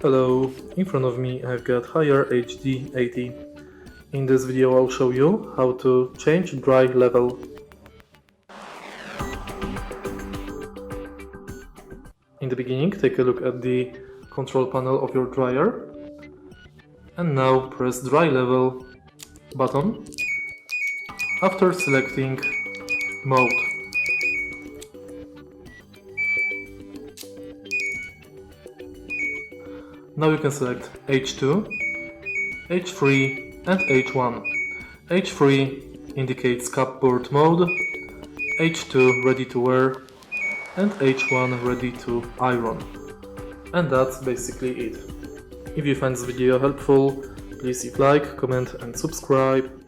Hello, in front of me I've got Haier HD80. In this video I'll show you how to change dry level. In the beginning, take a look at the control panel of your dryer and now press dry level button after selecting mode. Now you can select H2, H3 and H1. H3 indicates cupboard mode, H2 ready to wear and H1 ready to iron. And that's basically it. If you find this video helpful, please leave like, comment and subscribe.